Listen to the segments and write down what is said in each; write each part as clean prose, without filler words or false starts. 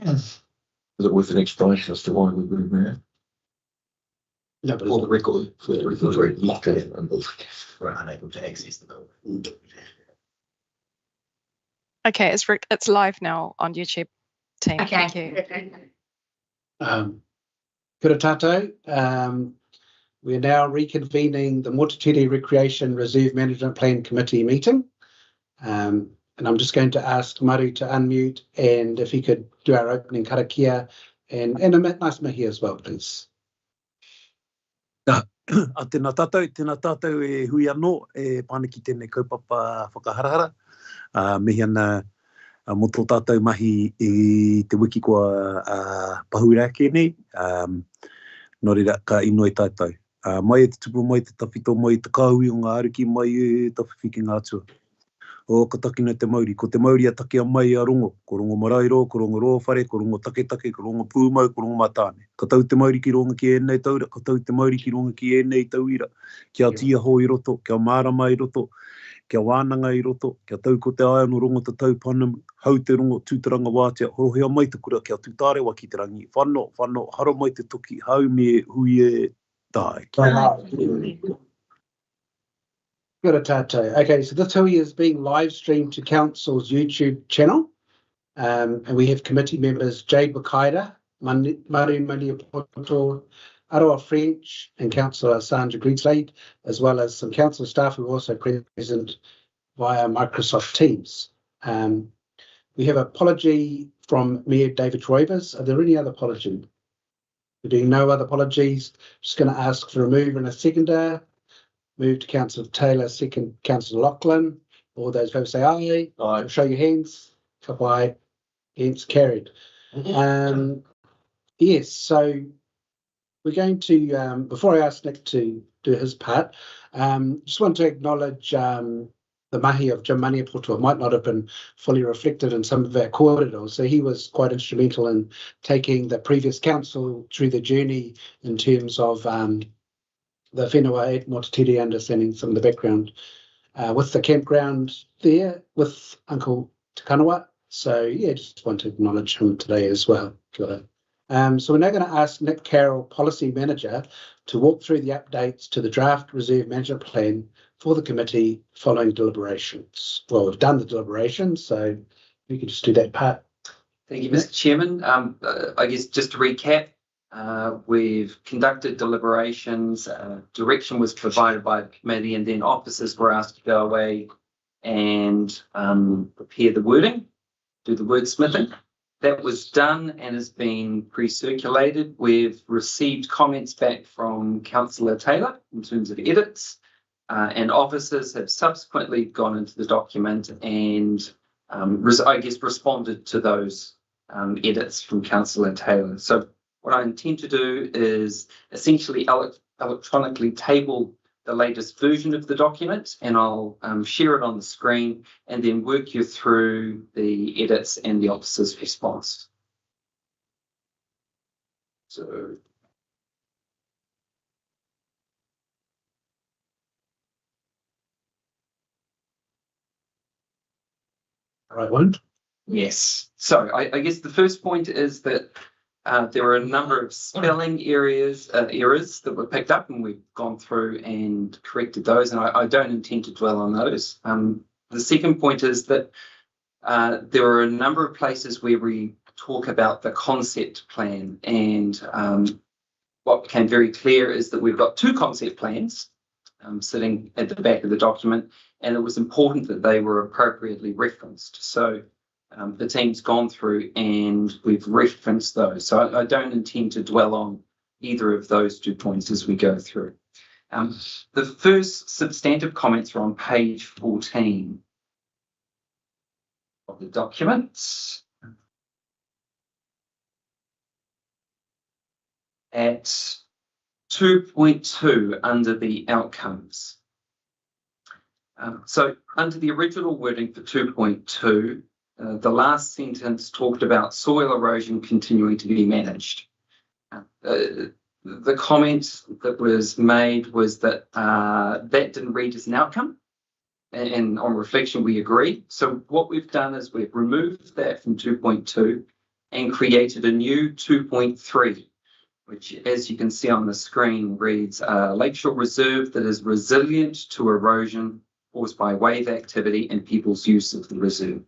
Because it was an explanation as to why we moved there. No, but For the record, very locked in and We're unable to access the building. Okay, it's live now on YouTube team. Okay. Thank you. Kia ora tātou. We are now reconvening the Motutere Recreation Reserve Management Plan Committee meeting. And I'm just going to ask Maru to unmute, and if he could do our opening karakia and a nice mihi as well, please. Tēnā tātou e hui anō, e pāniki tēnei kaupapa whakaharahara. Mihi ana mo tō tātou mahi i te wiki kua pahuira kēnei. Nō reira ka inoi tātou. Mai e te tupu, mai te tawhito, mai te kāhui o ngā aruki, mai e tawhiwhiki ngā atua. O ka takina te Māori, ko te Māori a take a mai a rongo. Ko rongo marairo, ko rongo roawhare, ko rongo take, ko rongo pūmau, ko rongo mātāne. Ka tau te Māori ki ronga ki ēnei taura, ka tau te Māori ki ronga ki ēnei tauira. Kia tia ho i roto, kia mārama i roto, kia wānanga i roto, kia tau ko te aia no rongo te tau panamu, hau te rongo tūtaranga wātea, horohea mai te kura, kia tūtāre wa ki te rangi. Whano, haro mai te toki, hau me hui e tai. Kia ora tātou. Okay, so this hui is being live streamed to Council's YouTube channel. And we have committee members Jade Bukaida, Maru Maniapoto, Aroa French, and Councillor Sandra Greenslade, as well as some council staff who are also present via Microsoft Teams. We have an apology from Mayor David Roivers. Are there any other apologies? We're doing no other apologies. Just going to ask for a mover and a seconder. Move to Councillor Taylor, second Councillor Lachlan. All those folks say aye. Aye. Show your hands. Aye. Hands carried. Yes, so we're going to, before I ask Nick to do his part, just want to acknowledge the mahi of Jim Maniapoto. It might not have been fully reflected in some of our corridors. So he was quite instrumental in taking the previous council through the journey in terms of the whenua at Motutere, understanding some of the background with the campground there with Uncle Tukanawa. So yeah, just want to acknowledge him today as well. So we're now going to ask Nick Carroll, Policy Manager, to walk through the updates to the draft Reserve Management Plan for the committee following deliberations. Well, we've done the deliberations, so we can just do that part. Thank you, Mr. Chairman. I guess just to recap, we've conducted deliberations, direction was provided by the committee, and then officers were asked to go away and prepare the wording, do the wordsmithing. That was done and has been pre-circulated. We've received comments back from Councillor Taylor in terms of edits, and officers have subsequently gone into the document and I guess responded to those edits from Councillor Taylor. So what I intend to do is essentially electronically table the latest version of the document, and I'll share it on the screen and then work you through the edits and the officer's response. So Right one? yes. So I guess the first point is that there were a number of spelling errors that were picked up, and we've gone through and corrected those, and I don't intend to dwell on those. The second point is that there were a number of places where we talk about the concept plan, and what became very clear is that we've got two concept plans sitting at the back of the document, and it was important that they were appropriately referenced. So the team's gone through and we've referenced those. So I don't intend to dwell on either of those 2 points as we go through. The first substantive comments are on page 14 of the documents. At 2.2 under the outcomes. So under the original wording for 2.2, the last sentence talked about soil erosion continuing to be managed. The comment that was made was that that didn't read as an outcome, and on reflection we agree. So what we've done is we've removed that from 2.2 and created a new 2.3, which, as you can see on the screen, reads Lakeshore Reserve that is resilient to erosion caused by wave activity and people's use of the reserve.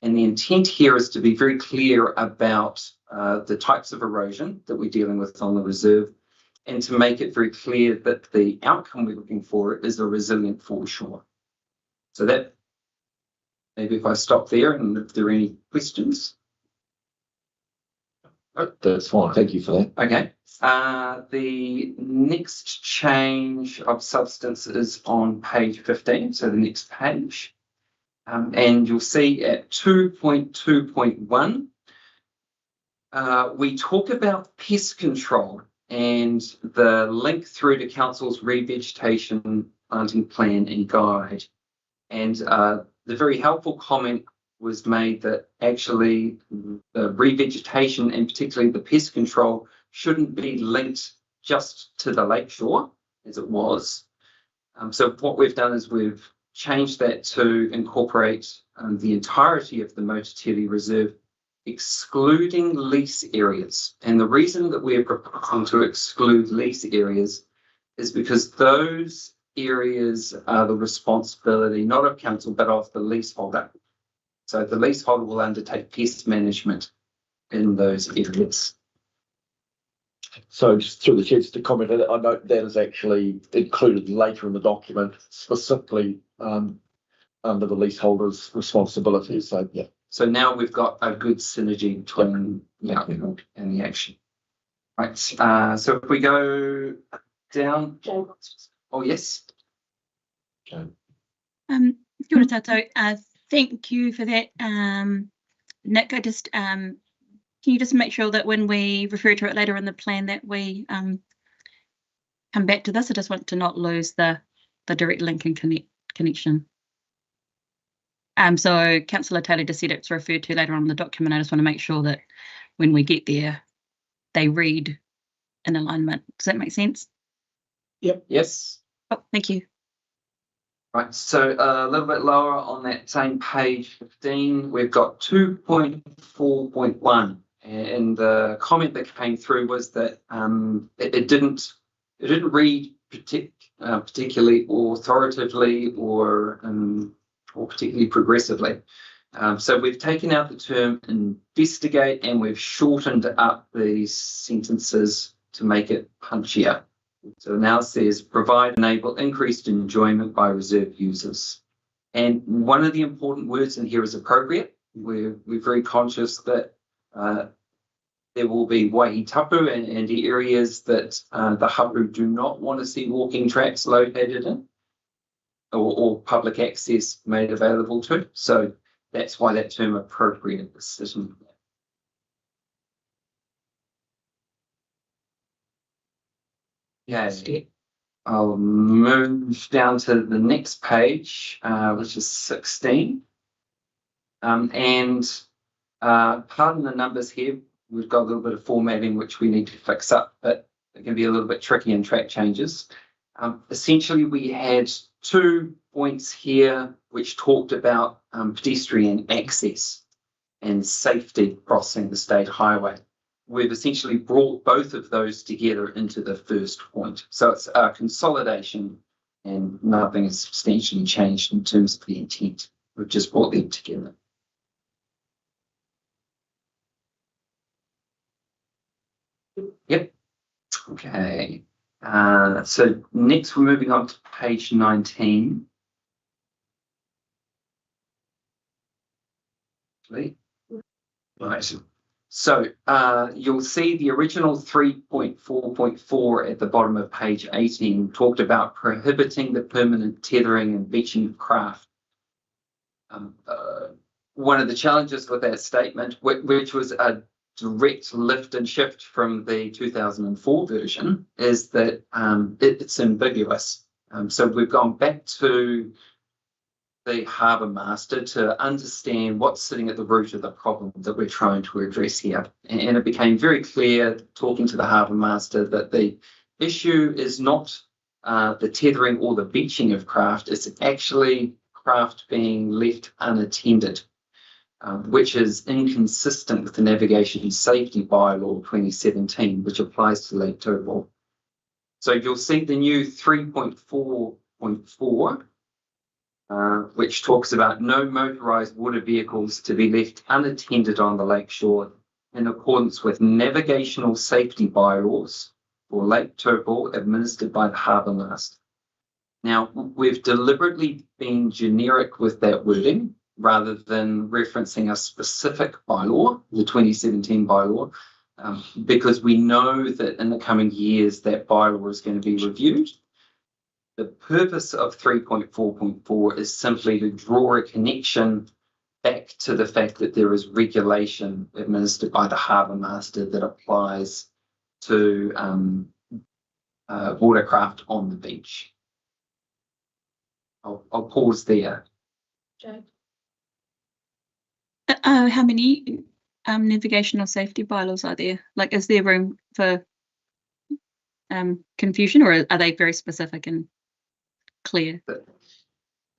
And the intent here is to be very clear about the types of erosion that we're dealing with on the reserve, and to make it very clear that the outcome we're looking for is a resilient foreshore. So that, maybe if I stop there, and if there are any questions. That's fine. Thank you for that. Okay. The next change of substance is on page 15, so the next page. And you'll see at 2.2.1, we talk about pest control and the link through to Council's revegetation planting plan and guide. And the very helpful comment was made that actually the revegetation and particularly the pest control shouldn't be linked just to the lakeshore as it was. So what we've done is we've changed that to incorporate the entirety of the Motutere Reserve, excluding lease areas. And the reason that we're proposing to exclude lease areas is because those areas are the responsibility not of council but of the leaseholder. So the leaseholder will undertake pest management in those areas. So just through the chair, just to comment, I note that is actually included later in the document, specifically under the leaseholder's responsibility. So yeah. So now we've got a good synergy between the outcome and the action. Right. So if we go down. Oh yes. Okay. Kia ora tātou. Thank you for that, Nick. I just can you just make sure that when we refer to it later in the plan that we come back to this? I just want to not lose the direct link and connection. So Councillor Taylor just said it's referred to later on in the document. I just want to make sure that when we get there, they read in alignment. Does that make sense? Yep. Yes. Oh, thank you. Right, so a little bit lower on that same page 15, we've got 2.4.1, and the comment that came through was that it didn't read particularly authoritatively or particularly progressively. So we've taken out the term investigate and we've shortened up these sentences to make it punchier. So now it says provide, enable increased enjoyment by reserve users. And one of the important words in here is appropriate. We're very conscious that there will be waihi tapu and the areas that the hapu do not want to see walking tracks located in or public access made available to. So that's why that term appropriate is sitting there. Okay, I'll move down to the next page, which is 16. Pardon the numbers here, we've got a little bit of formatting which we need to fix up, but it can be a little bit tricky in track changes. Essentially, we had 2 points here which talked about pedestrian access and safety crossing the state highway. We've essentially brought both of those together into the first point. So it's a consolidation and nothing has substantially changed in terms of the intent. We've just brought them together. Yep. Okay. So next we're moving on to page 19. Right. So you'll see the original 3.4.4 at the bottom of page 18 talked about prohibiting the permanent tethering and beaching of craft. One of the challenges with that statement, which was a direct lift and shift from the 2004 version, is that it's ambiguous. So we've gone back to the harbour master to understand what's sitting at the root of the problem that we're trying to address here. And it became very clear talking to the harbour master that the issue is not the tethering or the beaching of craft, it's actually craft being left unattended. which is inconsistent with the Navigation Safety Bylaw 2017, which applies to Lake Taupo. So you'll see the new 3.4.4, which talks about no motorised water vehicles to be left unattended on the lakeshore in accordance with navigational safety bylaws for Lake Taupo administered by the Harbour Master. Now, we've deliberately been generic with that wording rather than referencing a specific bylaw, the 2017 bylaw, because we know that in the coming years that bylaw is going to be reviewed. The purpose of 3.4.4 is simply to draw a connection back to the fact that there is regulation administered by the Harbour Master that applies to watercraft on the beach. I'll pause there. How many navigational safety bylaws are there? Like, is there room for confusion, or are they very specific and clear?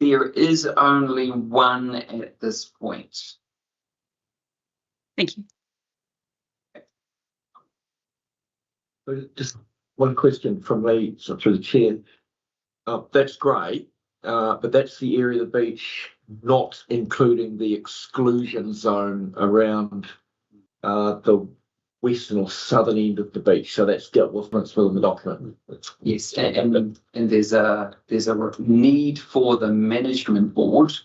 There is only one at this point. Thank you. Just one question from me, so through the chair. That's great, but that's the area of the beach, not including the exclusion zone around the western or southern end of the beach. So that's dealt with within the document. Yes, and there's a need for the management board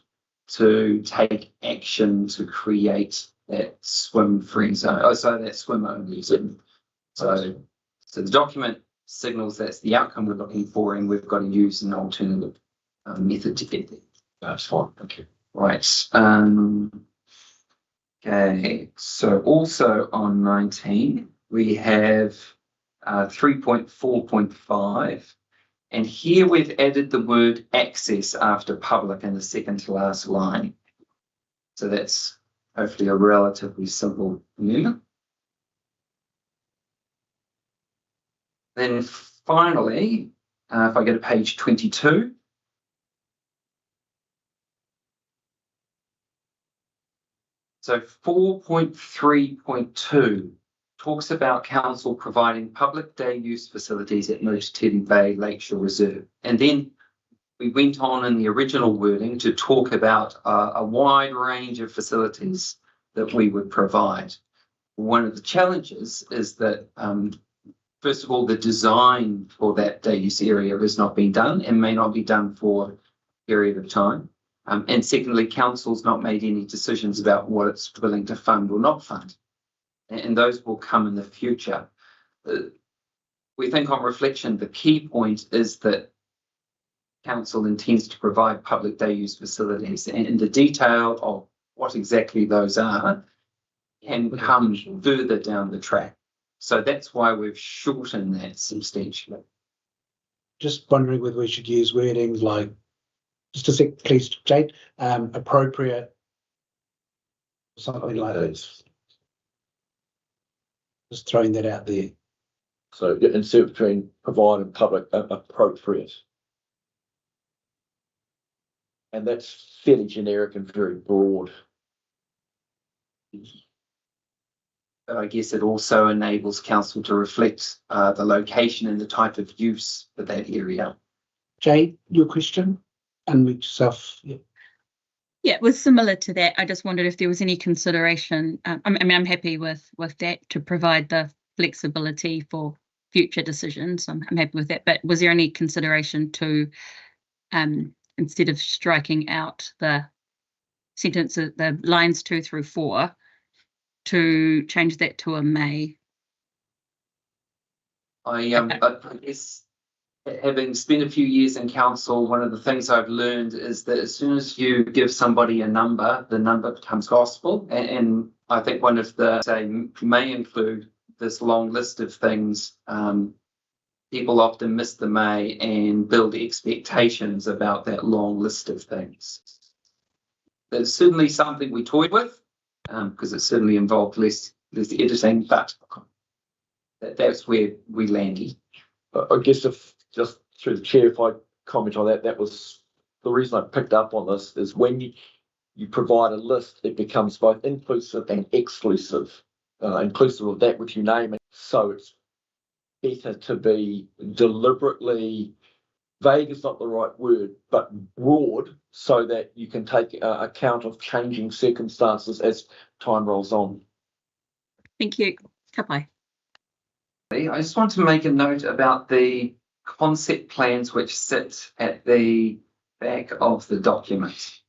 to take action to create that swim free zone. Oh, so that swim only zone. So the document signals that's the outcome we're looking for, and we've got to use an alternative method to get there. That's fine. Thank you. Right. Okay. So also on 19, we have 3.4.5, and here we've added the word access after public in the second to last line. So that's hopefully a relatively simple amendment. Then finally, if I go to page 22, so 4.3.2 talks about council providing public day use facilities at Motutere Bay Lakeshore Reserve. And then we went on in the original wording to talk about a wide range of facilities that we would provide. One of the challenges is that first of all, the design for that day use area has not been done and may not be done for a period of time. And secondly, council's not made any decisions about what it's willing to fund or not fund. And those will come in the future. We think on reflection, the key point is that council intends to provide public day use facilities, and the detail of what exactly those are can come further down the track. So that's why we've shortened that substantially. Just wondering whether we should use wording like, just a sec, please, Jade, appropriate, something like that. Just throwing that out there. So insert between provide and public appropriate. And that's fairly generic and very broad. But I guess it also enables council to reflect the location and the type of use for that area. Jade, your question? Unmute yourself. Yeah. Yeah, it was similar to that. I just wondered if there was any consideration. I mean, I'm happy with that to provide the flexibility for future decisions. I'm happy with that. But was there any consideration to, instead of striking out the sentences, the lines 2 through 4, to change that to a may? I guess, having spent a few years in council, one of the things I've learned is that as soon as you give somebody a number, the number becomes gospel. And I think one of the, say, may include this long list of things. People often miss the may and build expectations about that long list of things. It's certainly something we toyed with, because it certainly involved less editing, but that's where we landed. I guess if just through the chair, if I comment on that, that was the reason I picked up on this is when you provide a list, it becomes both inclusive and exclusive. Inclusive of that which you name it. So it's better to be deliberately, vague is not the right word, but broad, so that you can take account of changing circumstances as time rolls on. Thank you. Ka pai. I just want to make a note about the concept plans which sit at the back of the document.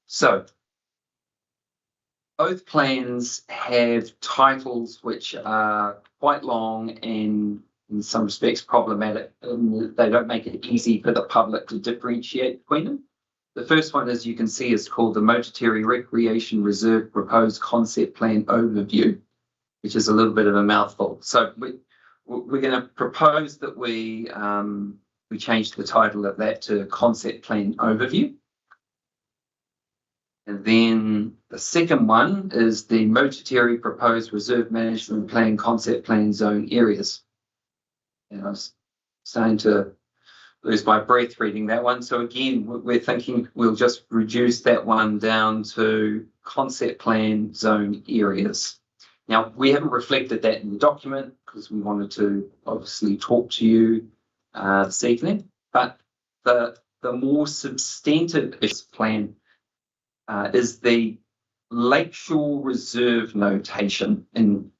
So both plans have titles which are quite long and in some respects problematic. They don't make it easy for the public to differentiate between them. The first one, as you can see, is called the Motutere Recreation Reserve Proposed Concept Plan Overview, which is a little bit of a mouthful. So we're going to propose that we change the title of that to Concept Plan Overview. And then the second one is the Motutere Proposed Reserve Management Plan Concept Plan Zone Areas. And I was starting to lose my breath reading that one. So again, we're thinking we'll just reduce that one down to Concept Plan Zone Areas. Now, we haven't reflected that in the document because we wanted to obviously talk to you this evening, but the more substantive plan is the Lakeshore Reserve notation in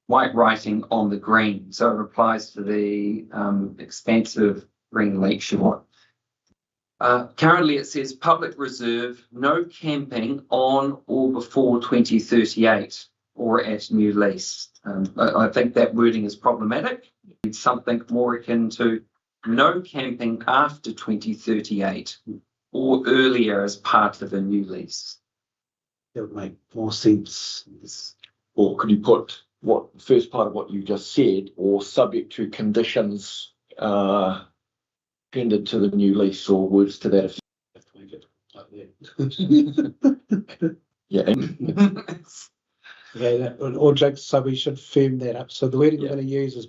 white writing on the green. So it applies to the expansive green lakeshore. Currently it says public reserve, no camping on or before 2038 or at new lease. I think that wording is problematic. It's something more akin to no camping after 2038 or earlier as part of a new lease. That would make more sense. Or could you put what first part of what you just said, or subject to conditions appended to the new lease, or words to that effect? Have to make it like that. Yeah. Yeah, all jokes, so we should firm that up. So the wording we're going to use is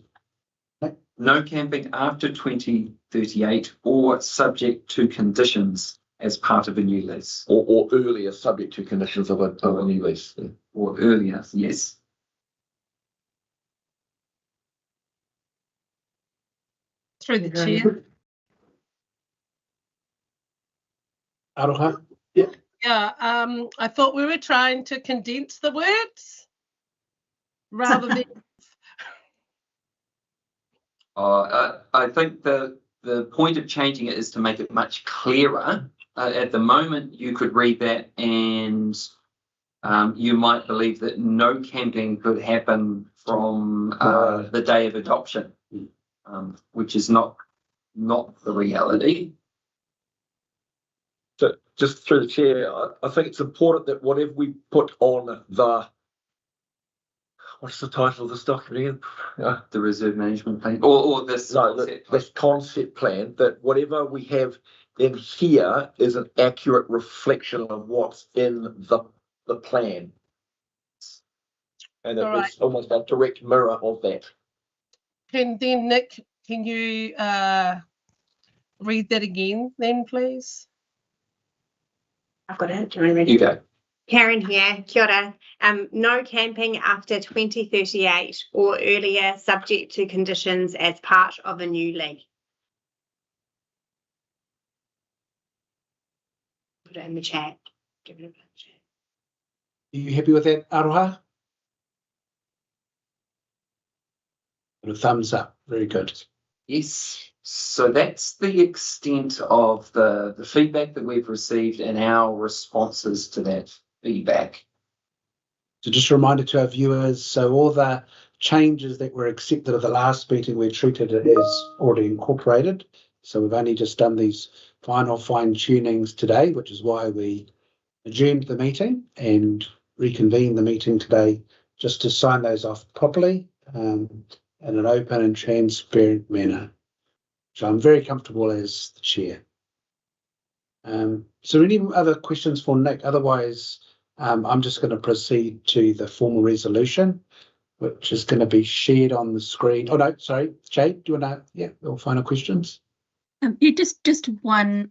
no camping after 2038 or subject to conditions as part of a new lease. Or earlier, subject to conditions of a new lease. Or earlier, yes. Through the chair. Aroha. Yeah, I thought we were trying to condense the words rather than. I think the point of changing it is to make it much clearer. At the moment, you could read that and you might believe that no camping could happen from the day of adoption, which is not the reality. So just through the chair, I think it's important that whatever we put on what's the title of this document again? The reserve management plan, or this concept plan, that whatever we have in here is an accurate reflection of what's in the plan. And it's almost a direct mirror of that. Then Nick, can you read that again then, please? I've got it. Do you want to read it? You go. Karen here, kia ora. No camping after 2038 or earlier, subject to conditions as part of a new lease. Put it in the chat. Give it a chat. Are you happy with that, Aroha? A thumbs up. Very good. Yes. So that's the extent of the feedback that we've received and our responses to that feedback. So just a reminder to our viewers, so all the changes that were accepted at the last meeting, we treated it as already incorporated. So we've only just done these final fine tunings today, which is why we adjourned the meeting and reconvened the meeting today, just to sign those off properly in an open and transparent manner. So I'm very comfortable as the chair. So any other questions for Nick? Otherwise, I'm just going to proceed to the formal resolution, which is going to be shared on the screen. Oh no, sorry, Jade, do you want to? Yeah, or final questions? Yeah, just one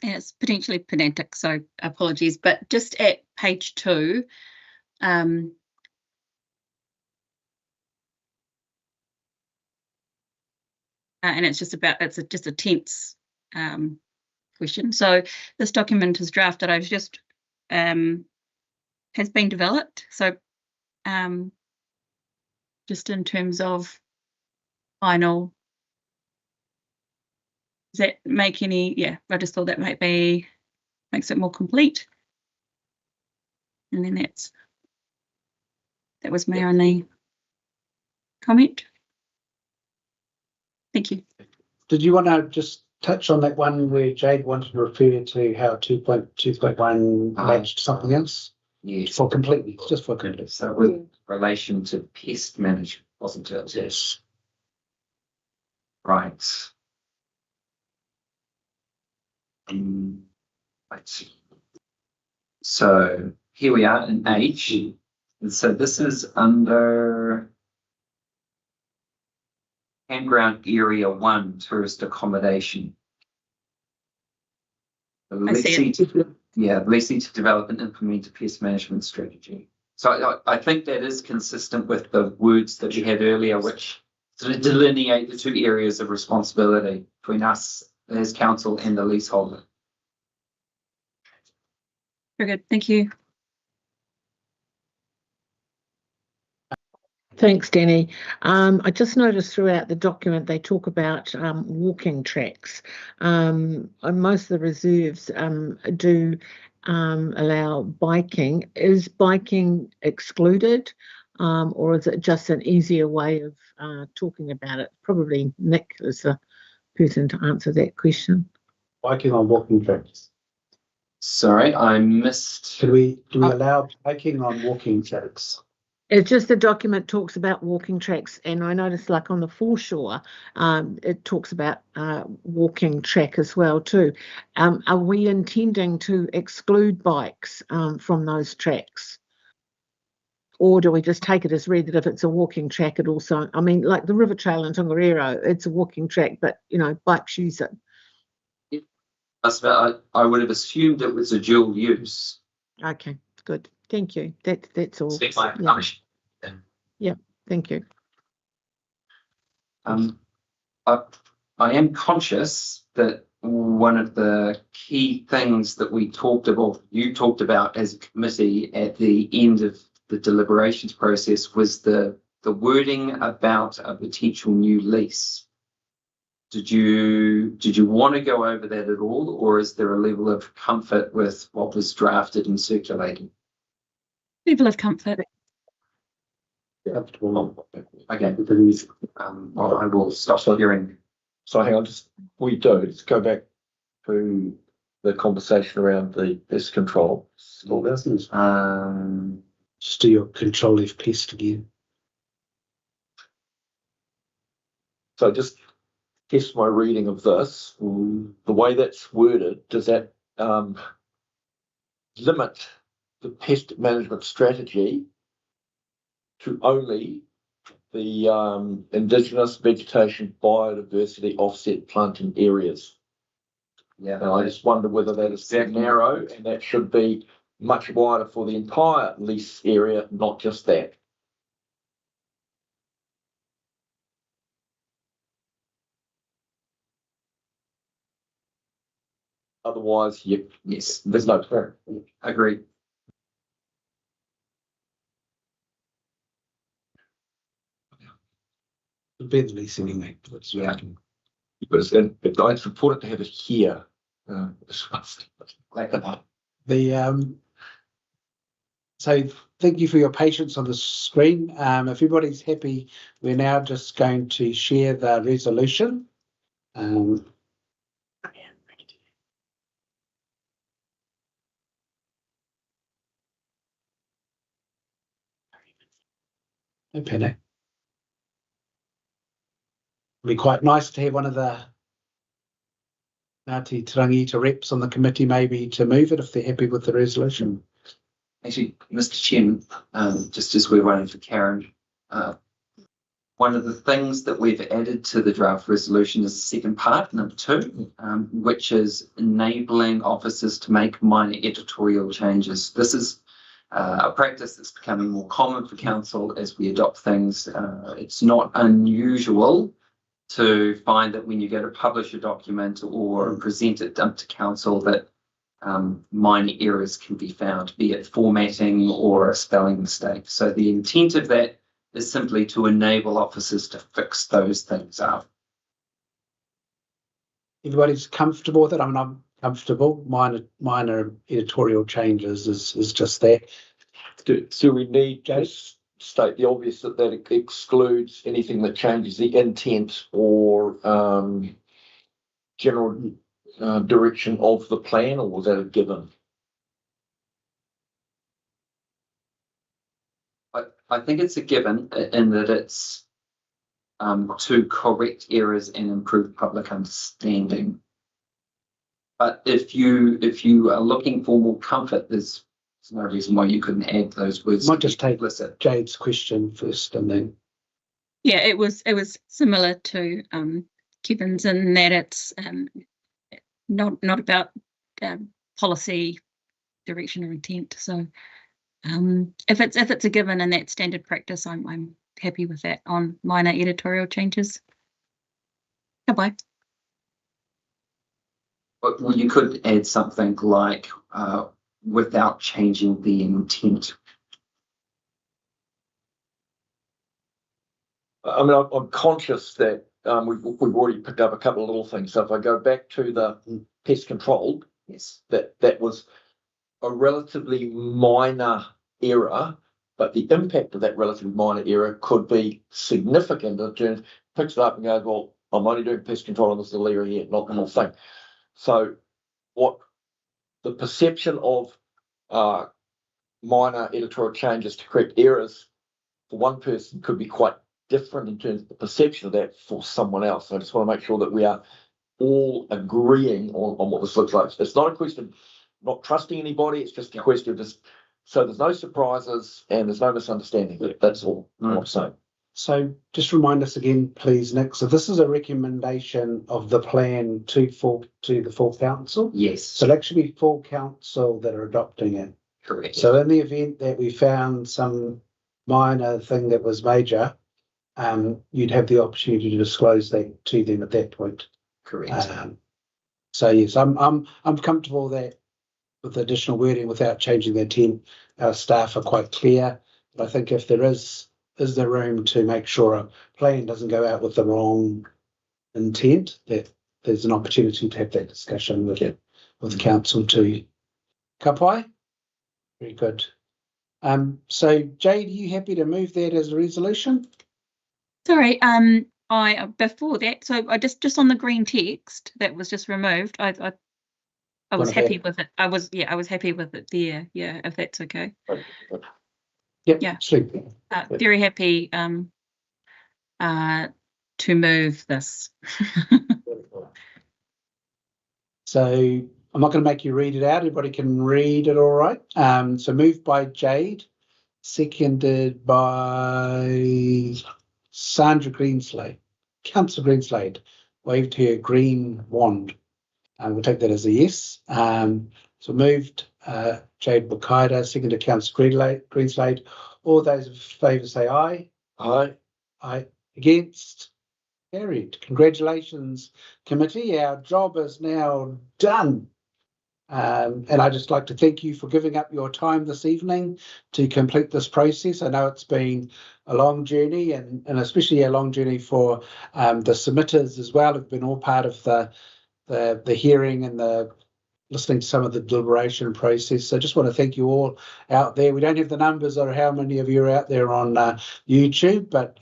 and it's potentially pedantic, so apologies, but just at page 2, and it's just a tense question. So this document is drafted. I've just has been developed. So just in terms of final, does that make any? Yeah, I just thought that makes it more complete. And then that was my only comment. Thank you. Did you want to just touch on that one where Jade wanted to refer to how 2.2.1 matched something else? Yes. For completeness, just for completeness. So with relation to pest management, wasn't it? Yes. Right. Right. So here we are in H. And so this is under Campground Area 1, tourist accommodation. Lessee to develop and implement a pest management strategy. So I think that is consistent with the words that we had earlier, which sort of delineate the two areas of responsibility between us as council and the leaseholder. Very good. Thank you. Thanks, Danny. I just noticed throughout the document they talk about walking tracks. And most of the reserves do allow biking. Is biking excluded, or is it just an easier way of talking about it? Probably Nick is the person to answer that question. Biking on walking tracks. Sorry, I missed. Do we allow biking on walking tracks? It's just the document talks about walking tracks, and I noticed like on the foreshore, it talks about walking track as well too. Are we intending to exclude bikes from those tracks? Or do we just take it as read that if it's a walking track, it also, I mean, like the river trail in Tongariro, it's a walking track, but, you know, bikes use it. I would have assumed it was a dual use. Okay, good. Thank you. That's all. Yeah, thank you. I am conscious that one of the key things that you talked about as a committee at the end of the deliberations process was the wording about a potential new lease. Did you want to go over that at all, or is there a level of comfort with what was drafted and circulated? Level of comfort. Okay. I will stop hearing. So hang on, let's go back to the conversation around the pest control. Just do your control F pest again. So just test my reading of this. The way that's worded, does that limit the pest management strategy to only the indigenous vegetation biodiversity offset planting areas? Yeah, and I just wonder whether that is that narrow, and that should be much wider for the entire lease area, not just that. Otherwise, yes, there's no plan. Agreed. Be the lease anyway. Yeah. But it's important to have it here. So thank you for your patience on the screen. If everybody's happy, we're now just going to share the resolution. No panic. It'd be quite nice to have one of the Ngāti Turangi-Tongariro reps on the committee maybe to move it if they're happy with the resolution. Actually, Mr. Chairman, just as we're waiting for Karen, One of the things that we've added to the draft resolution is the second part, number 2, which is enabling officers to make minor editorial changes. This is a practice that's becoming more common for council as we adopt things. It's not unusual to find that when you go to publish a document or present it to council that minor errors can be found, be it formatting or a spelling mistake. So the intent of that is simply to enable officers to fix those things up. Everybody's comfortable with it? I mean, I'm comfortable. Minor editorial changes is just that. So we need to state the obvious that excludes anything that changes the intent or general direction of the plan, or was that a given? I think it's a given in that it's to correct errors and improve public understanding. But if you are looking for more comfort, there's no reason why you couldn't add those words. Might just take Jade's question first, and then. Yeah, it was similar to Kevin's in that it's not about policy direction or intent. So if it's a given in that standard practice, I'm happy with that on minor editorial changes. Goodbye. But you could add something like without changing the intent. I mean, I'm conscious that we've already picked up a couple of little things. So if I go back to the pest control, yes, that was a relatively minor error, but the impact of that relatively minor error could be significant in terms, picks it up and goes, well, I'm only doing pest control on this little area here, not the whole thing. So what the perception of minor editorial changes to correct errors for one person could be quite different in terms of the perception of that for someone else. So I just want to make sure that we are all agreeing on what this looks like. It's not a question of not trusting anybody, it's just a question of just so there's no surprises and there's no misunderstanding. That's all I'm saying. So just remind us again, please, Nick. So this is a recommendation of the plan to the full council? Yes. So it'll actually be full council that are adopting it. Correct. So in the event that we found some minor thing that was major, you'd have the opportunity to disclose that to them at that point. Correct. So yes, I'm comfortable that with additional wording without changing the intent, our staff are quite clear. But I think if there is there room to make sure a plan doesn't go out with the wrong intent, that there's an opportunity to have that discussion with council too. Ka pai? Very good. So Jade, are you happy to move that as a resolution? Sorry, I before that, so I just on the green text that was just removed, I was happy with it. I was happy with it there. Yeah, if that's okay. Yep, yeah. Sweet. Very happy to move this. So I'm not going to make you read it out. Everybody can read it all right. So moved by Jade, seconded by Sandra Greenslade. Councillor Greenslade waved her green wand. We'll take that as a yes. So moved Jade Bukaida, seconded Councillor Greenslade. All those in favour say aye. Aye. Aye. Against? Carried. Congratulations, committee. Our job is now done. And I'd just like to thank you for giving up your time this evening to complete this process. I know it's been a long journey and especially a long journey for the submitters as well, who've been all part of the hearing and the listening to some of the deliberation process. So I just want to thank you all out there. We don't have the numbers or how many of you are out there on YouTube, but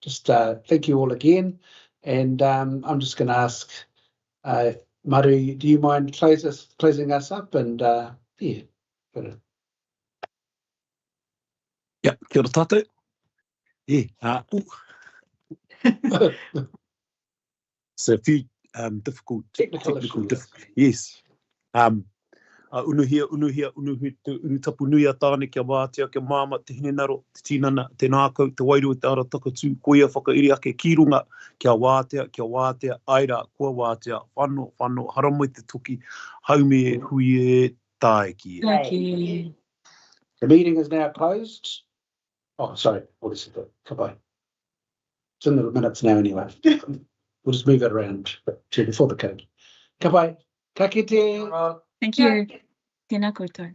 just thank you all again. And I'm just going to ask Maru, do you mind closing us up? And yeah. Yeah, kia ora tātou. So a few difficult technical difficulties. Yes. Unuhia, unu tapu nui a tāne kia wātea, kia māma, te hinenaro, te tinana, te nākau, te wairua, te ara takatū, koia whakairi ake ki runga, kia wātea, aira, kua wātea, whano, haramoi te toki, haume e hui e tāeki. Thank you. The meeting is now closed. Oh, sorry, what is it? Goodbye. It's in the minutes now anyway. We'll just move it around to before the code. Goodbye. Ka kite. Thank you. Tēnā koutou.